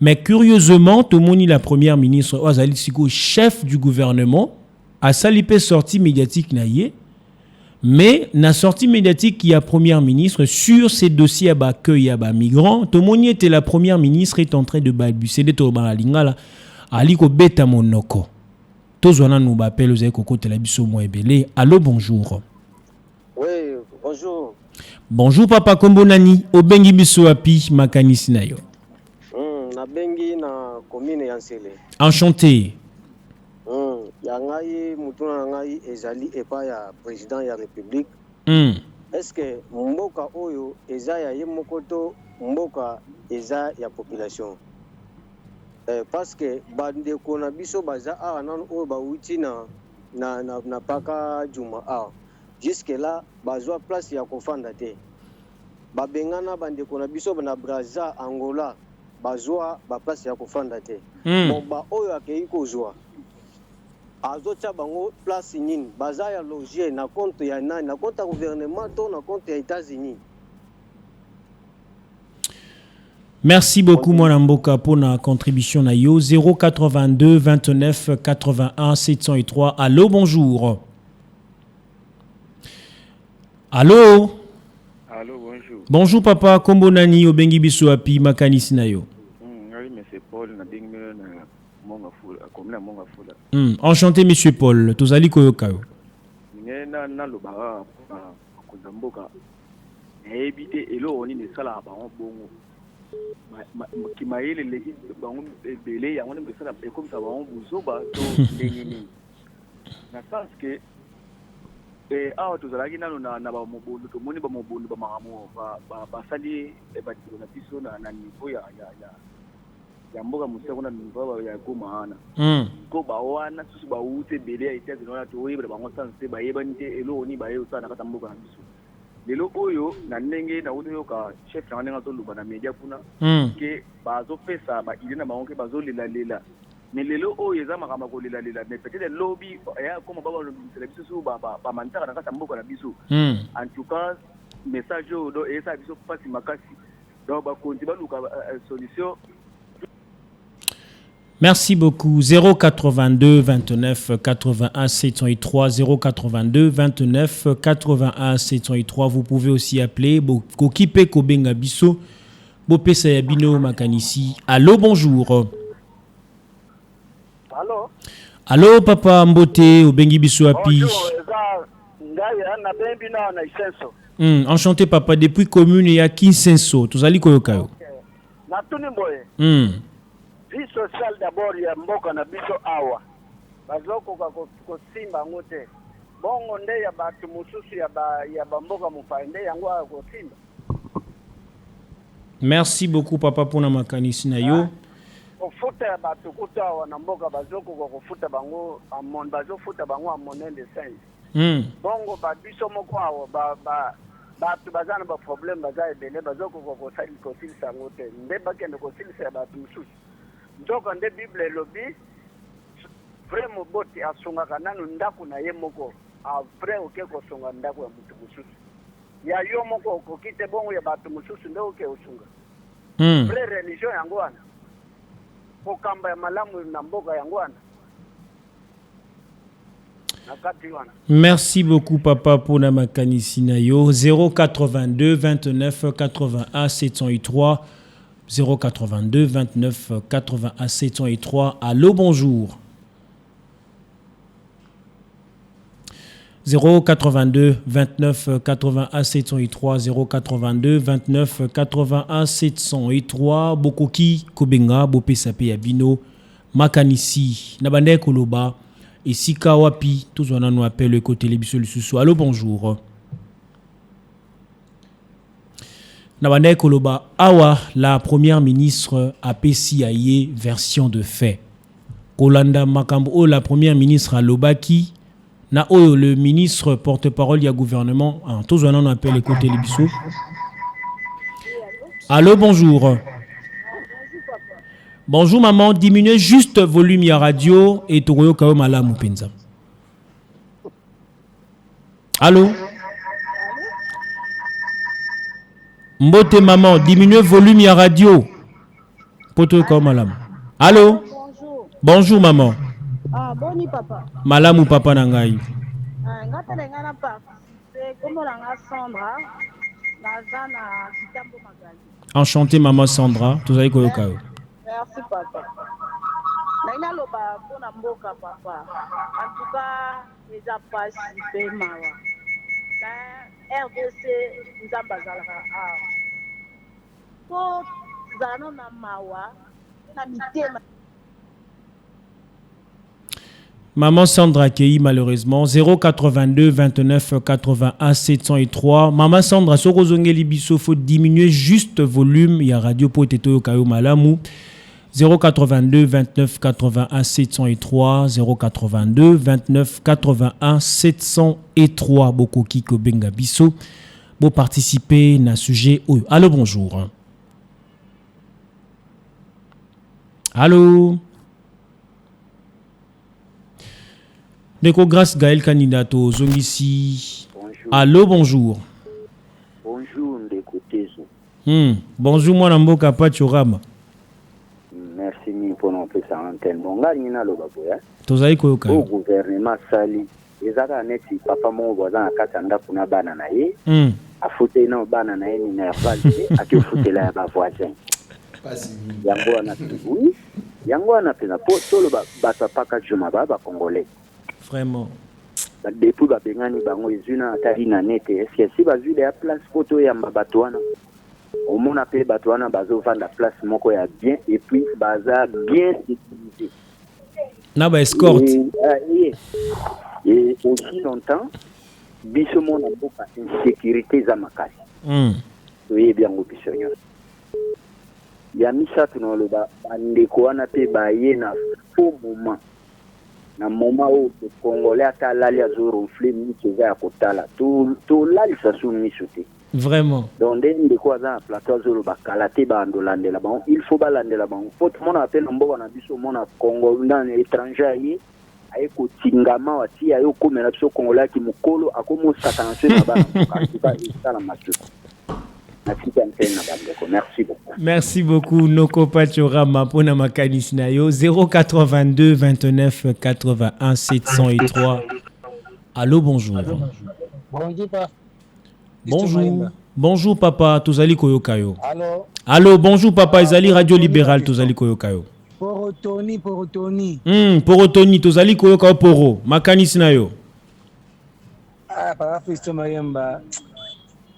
Mais curieusement, Tomoni, la première ministre, Azali Siko, chef du gouvernement, a salipé sortie médiatique naïe, mais la sortie médiatique qui a première ministre sur ces dossiers à accueil à migrants, Tomoni était la première ministre est en train de balbutier de Tobalingala, aliko beta monoko. Tozwana nous appelle aux échos côté la biso mo ebele. Allô bonjour. Oui, bonjour. Bonjour papa Kombonani, obengi biso api Makanisi na yo. Na bengi na commune ya Nsele. Enchanté. Ya ngai mutuna ngai ezali epa ya président ya république. Est-ce que mboka oyo eza ya ye mokoto mboka eza ya population? Parce que bandeko na biso baza a nan o ba uti na paka juma a jusque là bazwa place ya kofanda te babengana bandeko na biso na Brazza Angola bazwa ba place ya kofanda te bon ba oyo akei kozwa azotya bango place nini baza ya loger na compte ya nani na compte ya gouvernement to na compte ya États-Unis. Merci beaucoup mon amboka pour la contribution na yo 082 29 81 703. Allô bonjour. Allô. Allô bonjour. Bonjour papa kombo nani obengi biso api Makanisi na yo. Oui monsieur Paul na bengi na Mongafula comme la Mongafula. Enchanté monsieur Paul tozali koyoka yo. Na lobara kozamboka ebité elo oni ne sala ba bongo qui m'a eu les belé ya on me ça comme ça va on buzoba to nini na parce que awa tozalaki nano na ba mobulu to moni ba mobulu ba maramo ba sali ba na biso na niveau ya mboka museko na niveau ya komana ko ba wana susu ba ute belé ya ite zona to yeba ba ngosanse ba yeba nte elo oni ba yo sana kata mboka na biso lelo oyo na ndenge na uto yoka chef na ndenge to luba na media kuna ke bazo pesa ba idée na bango ke bazo lela mais lelo oyo eza makama ko lela mais peut-être lobby ya comme baba le biso so ba mantaka na kata mboka na biso en tout cas message do esa biso pasi makasi donc ba konti ba luka solution. Merci beaucoup. 082 29 81 703 082 29 81 703. Vous pouvez aussi appeler Kokipe Kobenga Biso Bopesa Yabino Makanisi. Allô, bonjour. Allô. Allô, papa Mbote Obengi Biso Api. Enchanté, papa. Depuis commune, il y a Kinsenso. Tous allez koyokayo. Vie sociale d'abord ya mboka na biso awa bazoko ko simba ngote bongo nde ya batu mususu ya ba mboka mufainde yango ko simba. Merci beaucoup papa pour na makanisi na yo. Ofuta ya batu kutawa na mboka bazoko ko futa bango amon bazofuta bango amonen de sense. Bongo ba biso moko awa batu bazana ba problème baza ebele bazoko ko sali ko silisa ngote nde bakende ko silisa batu mususu. Donc en Bible lobby vraiment boti asunga kananu ndaku na ye moko après oke ko sunga ndaku ya mutu mususu ya yo moko ko kite bongo ya batu mususu ndio oke osunga vrai religion yango wana ko kamba ya malamu na mboka yango wana. Merci beaucoup papa pour na makanisi na yo. 082 29 81 703 082 29 81 703. Allô, bonjour. 082 29 81 703 082 29 81 703. Bokoki Kobenga Bopesa pe Yabino Makanisi Nabande Koloba et Sika Wapi tous on nous appelle le côté Lebiso Lisusu. Allô, bonjour. Nabane Koloba Awa, la première ministre a PCIE version de fait. Kolanda Makambo, la première ministre a Lobaki. Na o le ministre porte-parole du gouvernement. Tous on appelle les côtés Libiso. Allô, bonjour. Bonjour maman, diminuez juste volume ya radio et Togoyo Kao Malamu Penza. Allô? Mbote maman, diminuez volume ya radio. Poto Kao Malamu. Allô? Bonjour. Bonjour maman. Ah, boni papa. Malamu papa nangai. Ngata lenga na participer comme la Sandra. Nazana Kitambo Magali. Enchanté maman Sandra, tous allez Koyo Kao. Merci papa. Naina loba pona mboka papa. En tout cas, les a participé mawa. Na RDC nzamba zalaka a. Ko zano na mawa na mitema. Maman Sandra accueillie malheureusement 082 29 81 703. Maman Sandra Sorozonge Libiso, faut diminuer juste volume. Il y a radio Poteto Kayo Malamu 082 29 81 703 082 29 81 703. Bokoki Kobenga Biso. Pour participer à sujet. Allô, bonjour. Allô. Neko grâce Gaël Candidato Zongisi. Bonjour. Allô, bonjour. Bonjour, Ndeko Tezo. Bonjour, moi Namboka Pachorama. Merci pour notre antenne. Bon, là, il y a le baboya. Tozai Koyoka. Au gouvernement Sali, les Araneti, papa mon voisin à Katanda pour na bananaye. A fouté non bananaye ni na validé, a que fouté là ba voisin. Yango ana tubuni. Yango ana pena po solo ba paka juma ba congolais. Vraiment. Depuis babengani bango ezuna atari na nete est-ce que si bazui la place photo ya mbabatwana au mona pe batwana bazo vendre la place moko ya bien et puis baza bien sécurisé na ba escorte et aussi longtemps biso mona boka insécurité za makasi oui bien ngo biso nyo ya misa tuno lo ba ndeko wana pe ba ye na faux moment na moment où le Congolais a lali azoronfler miso eza ya kotala tolalisa su miso te. Vraiment. Donc ndenge quoi za plateau azoloba kala te bandolandela bango, il faut balandela bango. Faut tout le monde appelle mboka na biso mona Congo dans étranger yi aye kotingama wati aye komela biso Congolais ki mukolo akomo sakanse na bana ka isala masu. Merci beaucoup. Merci beaucoup, Noko Pachorama, Pona Makanis Nayo, 082 29 81 703. Allô, bonjour. Bonjour, papa. Bonjour. Bonjour, papa, Tozali Koyokayo. Allô. Allô, bonjour, papa, Izali Radio Libéral, Tozali Koyokayo. Porotoni. Porotoni, Tozali Koyokayo, Poro, Makanis Nayo. Ah, papa, Fisto Mayemba.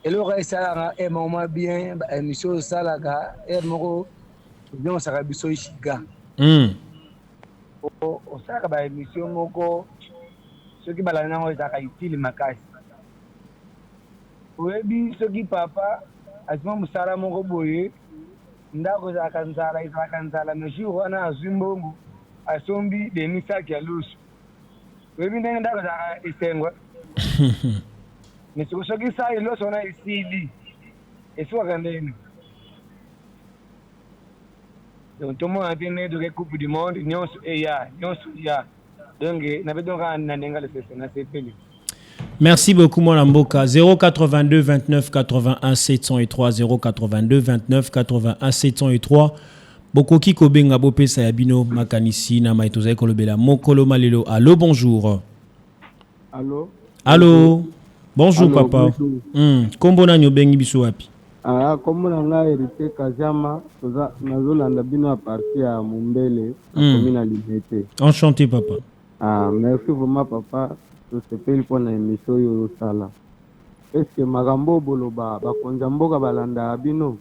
Et le reste, c'est moment bien, émission Salaga, et Moro, bien, on s'arrête sur Chiga. Au Salaga, émission Moko, ceux qui balanent, on est à Haïti, Makas. Oui, ceux qui papa, à ce moment, Sara Moko Boye, Ndako Zakansala, Zakansala, mais je vois un Zumbo, à Sombi, des Nissa qui a l'os. Oui, bien, Ndako Zakansala, mais ce que ça est là, on a ici, et soit rendez-nous. Donc, tout le monde a été né de la Coupe du Monde, nous donc, n'avez donc un angle, c'est payé. Merci beaucoup, mon Mboka. 082 29 81 703, 082 29 81 703. Bokoki Kobenga Bope Sayabino Makanisi na Maitoza Kolobela Mokolo Malelo. Allô, bonjour. Allô. Bonjour. Allô, papa. Kombo na nyobengi biso wapi? Kombo na nga Hérité Kazama, toza nazolanda bino à partir à Mumbele, commune à Liberté. Enchanté, papa. Merci vraiment, papa. Je sais pas pour na émission yo sala. Est-ce que magambo boloba bakonza mboka balanda bino?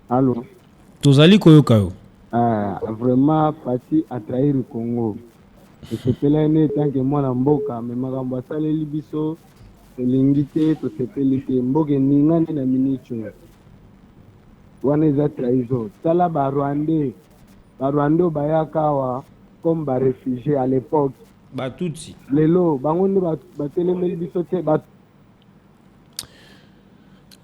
Allô. Tozali koyokayo. Vraiment parti à trahir le Congo. Je sais pas là tant que moi na mboka mais magambo asaleli biso lingité to sepeli te mboka ningani na minicho. Wana za trahison. Sala ba Rwandais bayakawa comme ba réfugiés à l'époque. Ba tutsi. Lelo bango ne ba telemeli biso te ba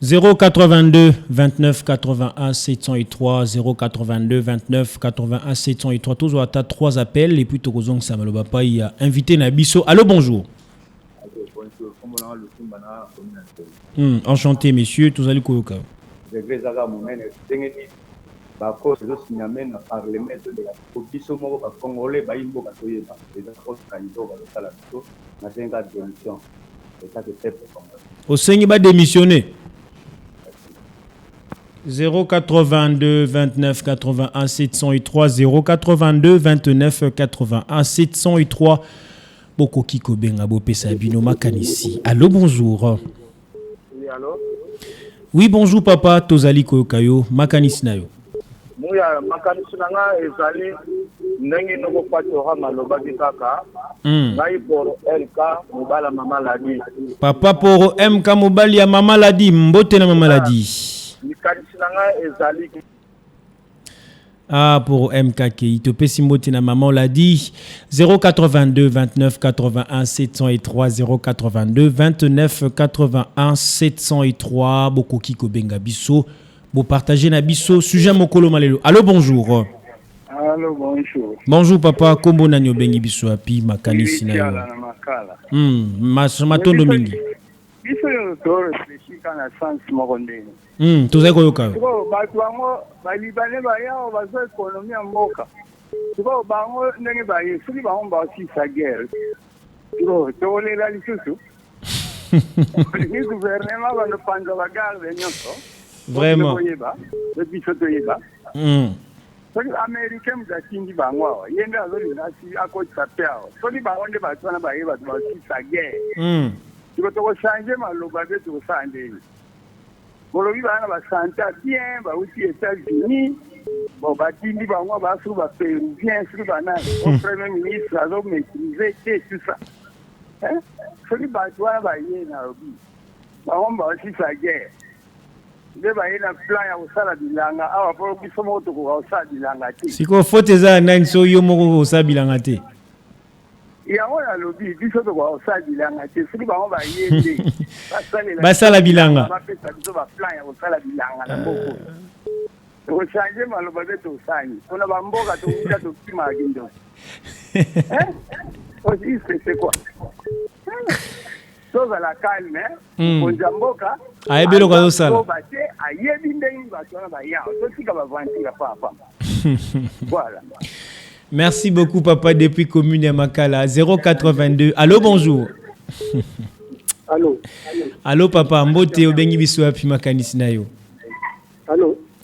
082 29 81 703 082 29 81 703 tous à 3 appels et puis Tokozong Samaloba pa il a invité Nabiso. Allô, bonjour. Enchanté messieurs, tous allez koyoka. Au Seigneur va démissionner. 082 29 81 703 082 29 81 703 Bokoki Kobenga Bope Sabino Makanisi. Allô, bonjour. Oui, allô. Oui, bonjour papa, Tozali Koyokayo Makanisi nayo. Muya Makanisi nanga ezali ndenge noko pato maloba bikaka. Ngai pour LK mobala mama ladi. Papa pour MK mobali ya mama ladi, mbote na mama ladi. Pour MKK, il te pèse na maman l'a dit. 082 29 81 703 082 29 81 703 Bokoki Kobenga biso. Bo partager na biso sujet mokolo malelo. Allô, bonjour. Allô, bonjour. Bonjour papa, kombo na nyobengi biso api makanisi na yo. Matondo mingi. Biso yo to réfléchir kana sens moko ndenge. Tozali koyoka. Bato bango balibane bayao bazo économie ya mboka. Siko bango ndenge baye soki bango basisa guerre. Siko tolela lisusu. Ni gouvernement bano panza bagarde nyonso. Vraiment. Biso toyeba. Soki américain muzakindi bango awa yende azolinga si akotisa pe awa. Soki bango nde bato wana baye bato basisa guerre. Siko tokochange maloba mpe tokosandeli. Bolobi bana ba santé bien ba aussi États-Unis bon ba tindi ba ngwa ba su ba péruvien sur bana au premier ministre a donc maîtriser tout ça hein celui ba toi ba yé na obi ba on ba aussi sa guerre ndeba ina plan ya usala bilanga awa po biso mo to ko usala bilanga ti siko faute za nani so yo moko usala bilanga te ya wala lobi biso to ko usala bilanga ti siki ba ba yende basala bilanga ba pesa biso ba plan ya usala bilanga na mboko ko changer maloba beto usani kuna ba mboka to kuja to kima gindo aussi c'est quoi chose à la calme konja mboka ayebelo kwa sala ayebi ndenge bato na ba ya to sika ba vantir papa voilà. Merci beaucoup papa depuis commune ya Makala 082. Allô bonjour. Allô papa mbote obengi biso api makanisi na yo.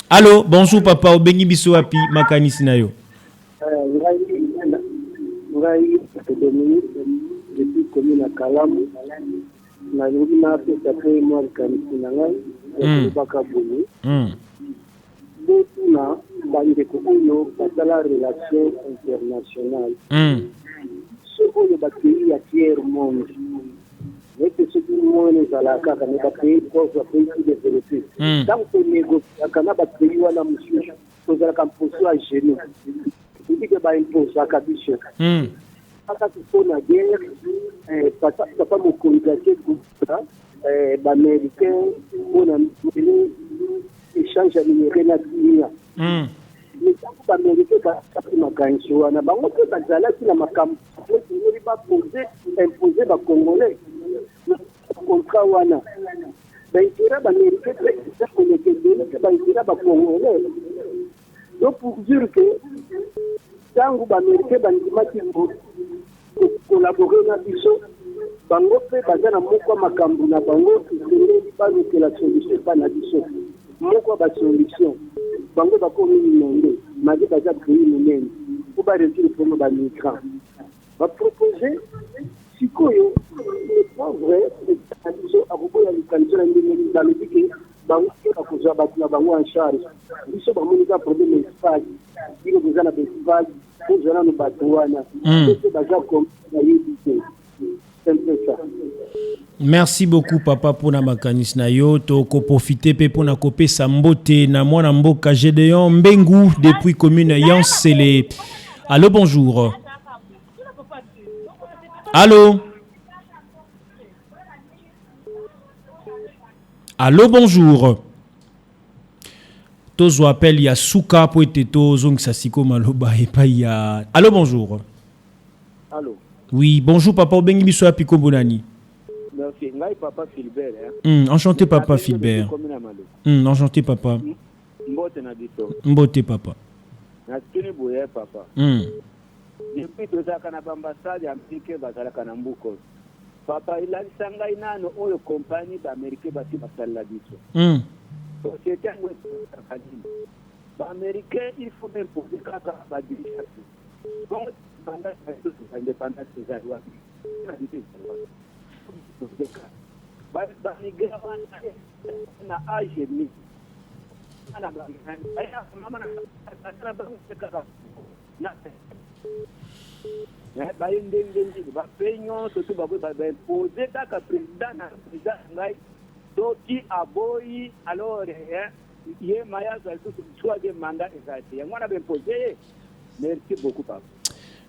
Allô bonjour papa obengi biso api makanisi na yo. Ngai depuis commune ya Kalamu na lingi na pesa pe mo kanisi na ngai baka boni. Na bandeko oyo basala relation internationale soko oyo bapays ya tiers monde nete soki mone ezalaka kaka ne bapays oyo bapays développé ntango tonégoziaka na bapays wana mosusu tozalaka mposo ya génie ebike baimposaka biso kaka mpona guerre papa mokonzi ake kuta baaméricain mpona échange ya numéré na dunia misango baamérike bakati makanisi wana bango mpe bazalaki na makambo etingeli impose bacongolais contrat wana baintérêt baamérike mpe eza koleka ebele mpe baintérêt bacongolais donc pour dire que ntango baamérike bandimaki kolabore na biso bango mpe baza na moko ya makambo na bango esengeli balukela solution epa na biso moko ya basolution bango bakomi minonde mali baza pays monene po baresile mpono bamigrant bapropose sikoyo pas vrai na biso akoboya likanisi na ndenge balobi ke bango bakozwa bato na bango en charge biso bamonika problème espace bino koza na baespace kozwa nano bato wana ese baza nayebi te c'est un peu ça. Merci beaucoup papa pour na makanisi na yo to ko profiter pe pour na kopesa mbote na mwana mboka Gédéon Mbengu depuis commune Yansele. Allô bonjour. Allô. Allô bonjour. Tozo appelle ya Souka pour être tozo sasiko maloba et pas ya. Allô bonjour. Allô. Oui, bonjour papa obengi biso ya piko bonani. Merci. Ngai papa Philbert. Enchanté papa Philbert. Enchanté papa. Mbote na biso. Mbote papa. Na tuni boye papa. Depuis tozaka na ambassade ya Amérique bazalaka na mbuko. Papa ilalisa ngai nano oyo compagnie d'Amérique bati basala biso. Société ngo akadini. Ba Américain il faut imposer kaka ba dirigeants. Donc pendant l'indépendance des Arabes. Na age mi ana ba aya mama na na ba ndenge ba penyo to ba imposer kaka président na président ngai to ki aboyi alors ye maya za tout choix de mandat exact ngwana ba imposer. Merci beaucoup papa.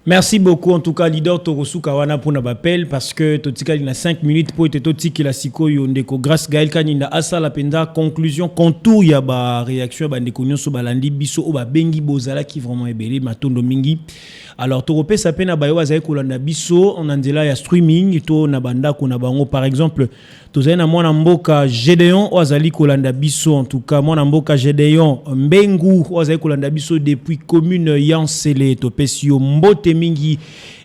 Merci beaucoup en tout cas leader Torosuka wana pour na appel parce que totika na 5 minutes pour être totiki la siko yondeko grâce Gaël Kaninda asa la penda conclusion contour ya ba réaction ba ndeko nyonso balandi biso o ba bengi bozala qui vraiment ebele matondo mingi. Alors torope sa pena ba yo azai kolanda biso on andela ya streaming to na banda ko na bango par exemple tozali na mwana mboka Gédéon ozali kolanda biso en tout cas mwana mboka Gédéon Mbengu ozali kolanda biso depuis commune Yansele to pesio mbote mingi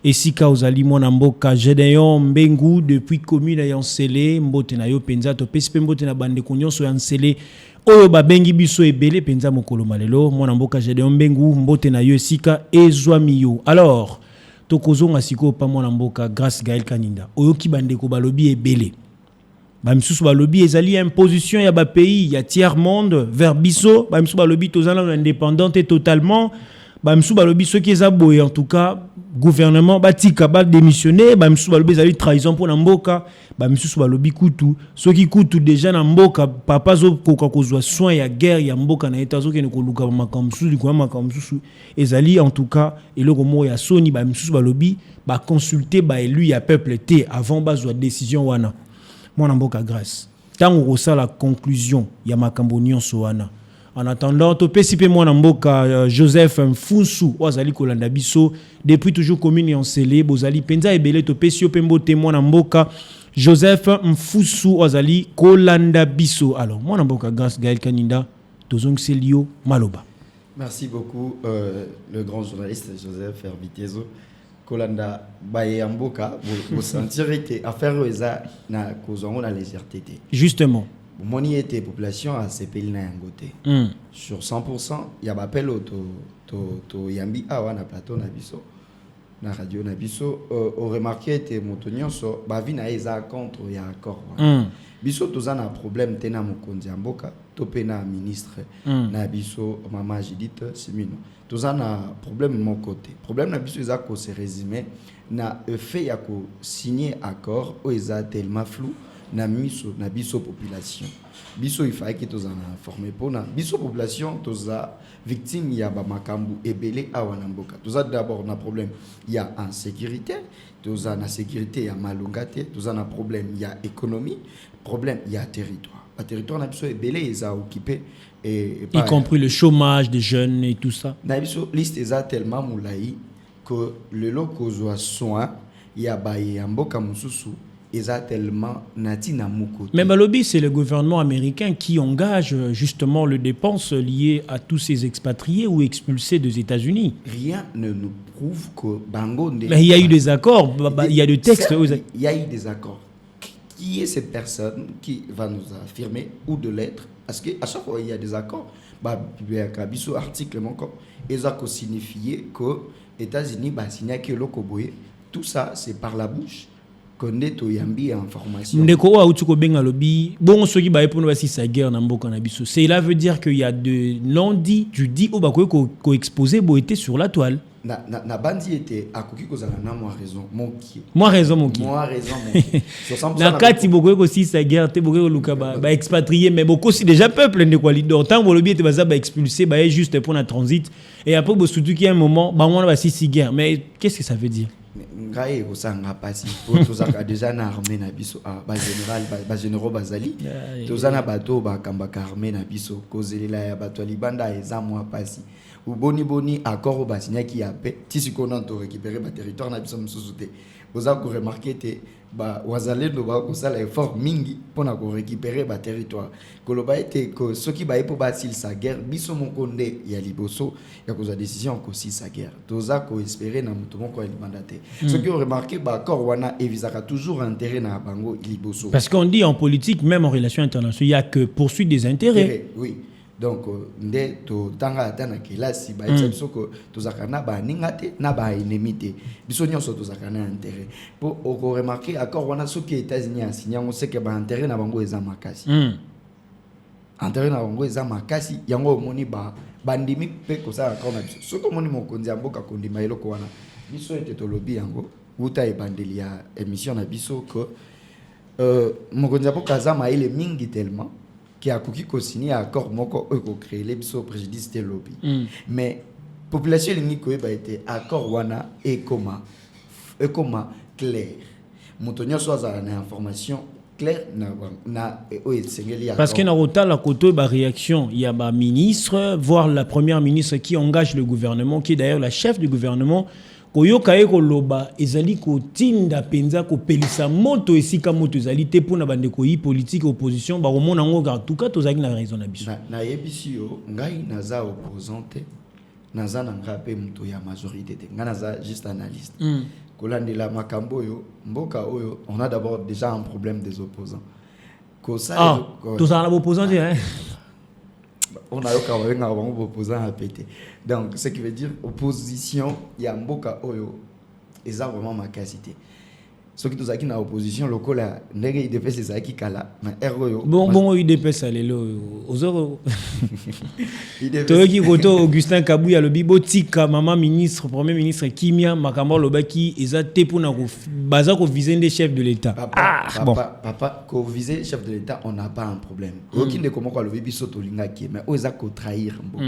esika ozali mwana mboka Gédéon Mbengu depuis commune Yansele mbote na yo penza to pesi mbote na bande kunyonso Yansele oyo babengi biso ebele penza mokolo malelo mwana mboka Gédéon Mbengu mbote na yo esika ezwami yo. Alors tokozonga siko pa mwana mboka grâce Gaël Kaninda oyo ki bande ko balobi ebele bamisusu balobi ezali imposition ya ba pays ya tiers monde vers biso bamisusu balobi tozala indépendante totalement bamisusu balobi soki eza boye en tout cas gouvernement batika ba démissionner ba misusu balobi ezali trahison pour na mboka ba misusu balobi kutu soki kutu déjà na mboka papa zo koka kozwa soin ya guerre ya mboka na eta zoki ne koluka makambo misusu kwa makambo misusu ezali en tout cas eloko mo ya soni ba misusu balobi ba consulter ba élu ya peuple te avant bazwa décision wana mwana mboka grâce tango kosa la conclusion ya makambo nyonso wana. En attendant, topesi pe mwana mboka Joseph Mfusu wazali kolanda biso depuis toujours commune en Sélé bozali penza ebele topesi pe mbote mwana mboka Joseph Mfusu wazali kolanda biso. Alors mwana mboka grâce Gaël Kaninda tozong selio maloba. Merci beaucoup le grand journaliste Joseph Herbitezo kolanda baye mboka vous sentirez que affaire eza na kozongo na légèreté. Justement Moni était population à CPL na yangote. Sur 100%, il y a appel to yambi awa na plateau na biso na radio na biso au remarqué te motonyo so ba vi na eza contre ya accord. Biso toza na problème tena mokonzi mboka to pe na ministre na biso mama Judith Simino. Toza na problème mon côté. Problème na biso eza ko se résumer na fait ya ko signer accord o eza tellement flou. Na miso na biso population biso il fallait que tous en informer pour na biso population tous a victime ya ba makambu ebele awana mboka tous a d'abord na problème il y a insécurité tous a na sécurité ya malungate tous a na problème il y a économie problème il y a territoire la territoire na biso ebele ils a occupé et y compris le chômage des jeunes et tout ça na biso liste eza tellement moulaï que le loko zo soin ya ba ya mboka mususu. Mais Balobi, c'est le gouvernement américain qui engage justement les dépenses liées à tous ces expatriés ou expulsés des États-Unis. Rien ne nous prouve que Bango... Mais il y a eu des accords, il y a des textes. Il y a eu des accords. Qui est cette personne qui va nous affirmer ou de l'être? Parce qu'à chaque fois il y a des accords, article et ça signifie que les États-Unis signé que tout ça c'est par la bouche. Ndeko wa utuko benga lobi bon soki ba epono ba si sa guerre na mboka na biso. Cela veut dire qu'il y a de non-dit, du dit au ba ko exposé bo était sur la toile. Na bandi était akoki ko zana na moi raison mon qui. Moi raison mon qui. Moi raison mon qui. Na kati boko ko si sa guerre te boko luka ba expatrié mais boko si déjà peuple ne quoi leader tant bo lobi était ba expulsé ba juste pour un transit et après bo surtout qu'il y a un moment ba on va si guerre mais qu'est-ce que ça veut dire? Ngai osanga pasi pour tozaka déjà na armée na biso ba général ba généraux bazali tozana bato ba kambaka armée na biso kozelela ya bato libanda eza moi pasi ou boni accord ba signaki ya paix tisikono to récupérer ba territoire na biso msusute oza ko remarquer te ba wazalendo ba ko sala effort mingi pona ko récupérer ba territoire koloba ete ko soki ba epo ba sil sa guerre biso mokonde ya liboso ya ko za décision ko si sa guerre toza ko espérer na mutu moko ya libanda te ce qui ont remarqué ba accord wana evisaka toujours intérêt na bango liboso parce qu'on dit en politique même en relations internationales il y a que poursuite des intérêts. Oui. Donc nde to tanga atana kelasi ba etso ko tozaka na ba ningate na ba enemité biso nyonso tozaka na intérêt pour ko remarquer accord wana soki États-Unis a signé on sait que ba intérêt na bango eza makasi intérêt na bango eza makasi yango moni ba bandimi pe ko sa accord na biso soko moni mokonzi mboka kondima eloko wana biso ete to lobby yango uta e bandeli ya émission na biso ko mokonzi mboka za maile mingi tellement qui a signé accord moko ko créer les biso préjudice de lobby mais population lingi ko ba été accord wana et comment clair motonyo soza na information claire na parce que na rota la koto ba réaction il y a ba ministre voire la première ministre qui engage le gouvernement qui est d'ailleurs la chef du gouvernement koyoka eko loba ezali ko tinda penza ko pelisa moto esika moto ezali te pona bande ko yi politique opposition ba romona ngo en tout cas tozaki na raison na biso na yebisi yo ngai naza opposante naza na ngape moto ya majorité te nga naza juste analyste kolandela makambo yo mboka oyo on a d'abord déjà un problème des opposants ko ça tout ça la opposant hein on a eu quand même un opposant à péter. Donc, ce qui veut dire opposition, il y a mboka oyo, et ça vraiment ma qualité. ceux qui sont dans l'opposition locale, ndenge IDPS les qui kala na ROyo. Bon IDPS alelo ozoro. Toi qui voto Augustin Kabouya le bibotika maman ministre premier ministre Kimia makambo lobaki ezate pour na baza ko viser des chefs de l'État. Papa ko viser chef de l'État, on n'a pas un problème. Aucun de comment ko le biso to linga ki mais oza ko trahir mboka.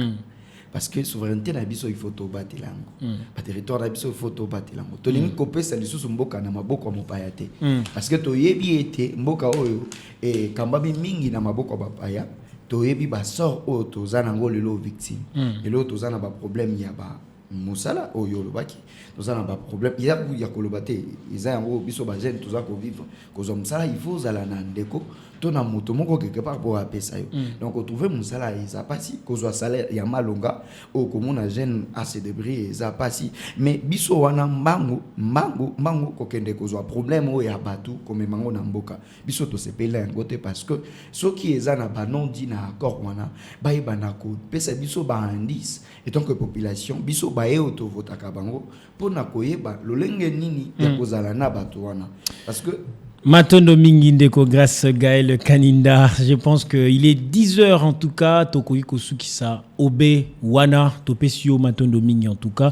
Parce que souveraineté na biso il faut to battre lango. Ba territoire na biso il faut to battre lango. To lingi ko pesa lisusu mboka na maboko mopaya te. Parce que to yebi ete mboka oyo e kambabi mingi na maboko bapaya to yebi ba sort o to zana ngolelo victime. Et l'autre to zana ba problème ya ba musala oyo lobaki. To zana ba problème ya kolobate iza yango biso ba jeune to za ko vivre. Kozo musala il faut zala na ndeko to na moto moko quelque part pour apesa yo. Donc on trouver musala iza pasi kozo salaire ya malonga o komona jeune assez débris iza pasi mais biso wana mbangu kokende kozo problème o ya batu comme mango na mboka biso to sepela ngote parce que ce qui eza na banon dit na accord wana ba na ko pesa biso ba indice et donc population biso ba e auto votaka bango pour na koyeba lolenge nini ya kozala na batu wana parce que Matondo mingi ndeko grâce Gaël Kaninda. Je pense qu'il est 10h en tout cas. Tokoyi Kosukisa Obe Wana Topesio Matondo mingi en tout cas.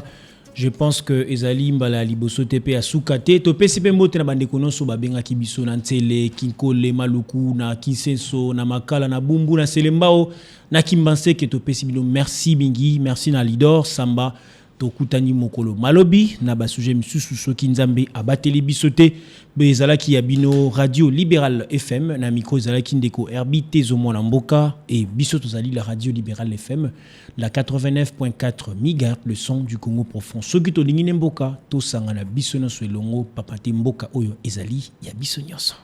Je pense que Ezali Mbala Liboso Tepe Asukate Tope Sepe Mote na bandeko nonso babenga kibiso na Ntsele Kinkole Maluku na Kinsenso na Makala na Bumbu na Selembao na Kimbanse ke Tope Sibino. Merci mingi, merci na Lidor Samba Tokutani Mokolo Malobi na basuje misusu soki nzambe abateli bisote bezala ki yabino radio libéral FM na micro zala ki ndeko RBT zomona mboka et bisoto zali la radio libéral FM la 89.4 MHz le son du Congo profond soki to lingine mboka to sangana biso na swelongo papate mboka oyo ezali ya biso nyonso.